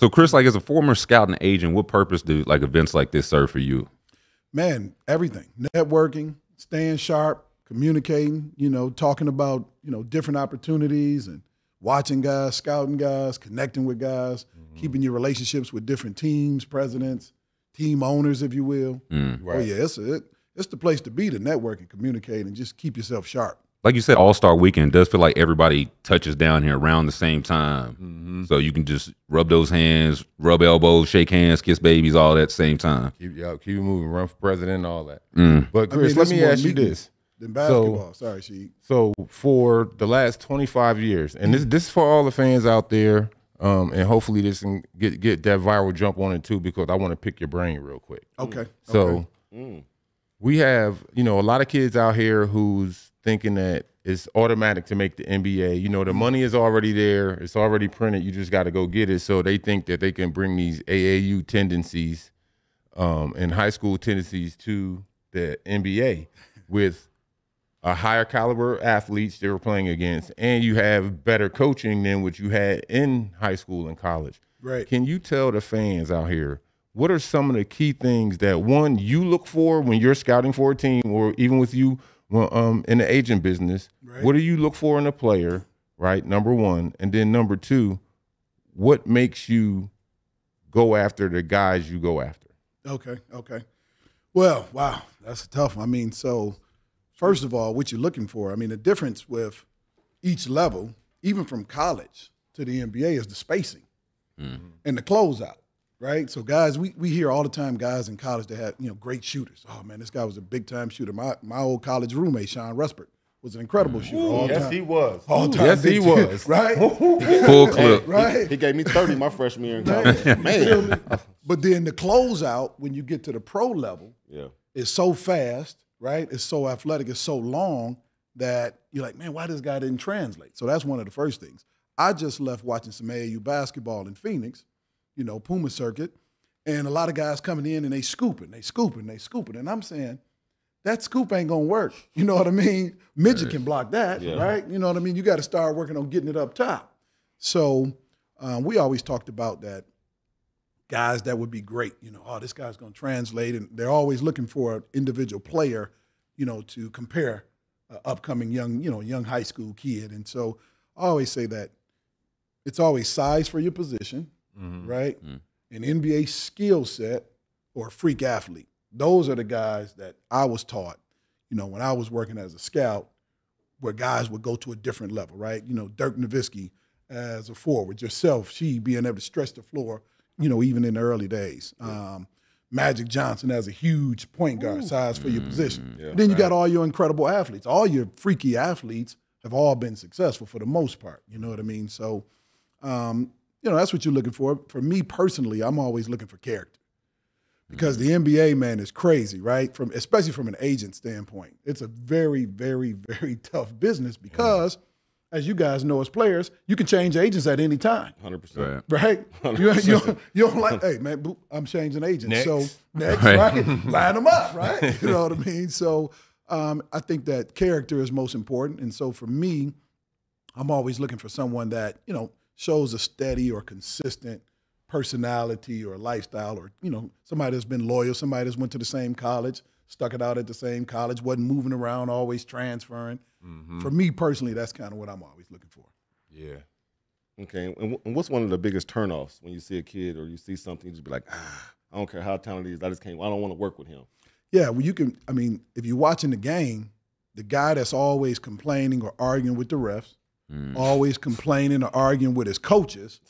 So, Chris, like as a former scout and agent, what purpose do like events like this serve for you? Man, everything. Networking, staying sharp, communicating, talking about, different opportunities and watching guys, scouting guys, connecting with guys, keeping your relationships with different teams, presidents, team owners, if you will. Right. Oh, yeah, it's the place to be to network and communicate and just keep yourself sharp. Like you said, All-Star Weekend does feel like everybody touches down here around the same time. So you can just rub those hands, rub elbows, shake hands, kiss babies, all that same time. Keep you moving, run for president, all that. But I Chris, mean, let me ask you this. Than basketball. Sorry, Sheed. So for the last 25 years, and this is for all the fans out there, and hopefully this can get that viral jump on it too, because I want to pick your brain real quick. Okay. So we have, a lot of kids out here who's thinking that it's automatic to make the NBA. The money is already there. It's already printed. You just got to go get it. So they think that they can bring these AAU tendencies and high school tendencies to the NBA with a higher caliber athletes they were playing against, and you have better coaching than what you had in high school and college. Right. Can you tell the fans out here, what are some of the key things that, one, you look for when you're scouting for a team, or even with you in the agent business? Right. What do you look for in a player, right, number one? And then number two, what makes you go after the guys you go after? Okay. Well, wow, that's tough. I mean, so first of all, what you're looking for, I mean, the difference with each level, even from college to the NBA, is the spacing and the closeout, right? So guys, we hear all the time guys in college that had, great shooters. Oh, man, this guy was a big-time shooter. My old college roommate, Sean Ruspert, was an incredible shooter. All yes, time. He was. All time. Yes, he was. Right? Full clip. Right? He gave me 30 my freshman year in college. Man. But then the closeout, when you get to the pro level, is so fast, right? It's so athletic, it's so long that you're like, man, why this guy didn't translate? So that's one of the first things. I just left watching some AAU basketball in Phoenix, Puma circuit, and a lot of guys coming in and they scooping. And I'm saying, that scoop ain't gonna work. You know what I mean? Midget can block that, right? You know what I mean? You got to start working on getting it up top. So we always talked about that. Guys that would be great, this guy's gonna translate, and they're always looking for an individual player, to compare an upcoming young high school kid. And so I always say that it's always size for your position, right? An NBA skill set or a freak athlete. Those are the guys that I was taught, when I was working as a scout, where guys would go to a different level, right? Dirk Nowitzki as a forward, yourself, being able to stretch the floor, even in the early days. Magic Johnson as a huge point guard, size for your position. Then you got all your incredible athletes. All your freaky athletes have all been successful for the most part. You know what I mean? So, that's what you're looking for. For me personally, I'm always looking for character. Because the NBA, man, is crazy, right? Especially from an agent standpoint. It's a very, very, very tough business because, as you guys know as players, you can change agents at any time. 100%. Right? 100%. You don't like, hey, man, I'm changing agents. Next. So next, right? Line them up, right? You know what I mean? So I think that character is most important. And so for me, I'm always looking for someone that, shows a steady or consistent personality or lifestyle, or somebody that's been loyal, somebody that's went to the same college, stuck it out at the same college, wasn't moving around, always transferring. For me personally, that's kind of what I'm always looking for. Yeah. Okay, and what's one of the biggest turnoffs when you see a kid or you see something, you just be like, I don't care how talented he is, I don't want to work with him. Yeah, well, if you're watching the game, the guy that's always complaining or arguing with the refs, always complaining or arguing with his coaches,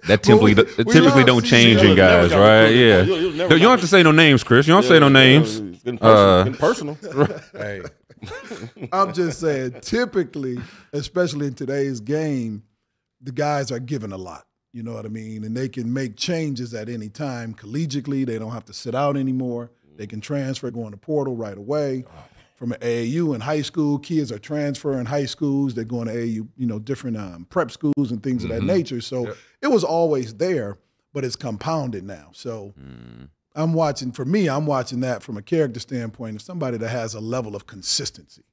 That typically don't change in guys, right? Yeah. You don't have to say no names, Chris. You don't say no names. It's getting personal. Hey. I'm just saying, typically, especially in today's game, the guys are given a lot. You know what I mean? And they can make changes at any time. Collegiately, they don't have to sit out anymore. They can transfer, go in the portal right away. From an AAU and high school, kids are transferring high schools. They're going to AAU, different prep schools and things of that nature. So it was always there, but it's compounded now. So I'm watching that from a character standpoint of somebody that has a level of consistency.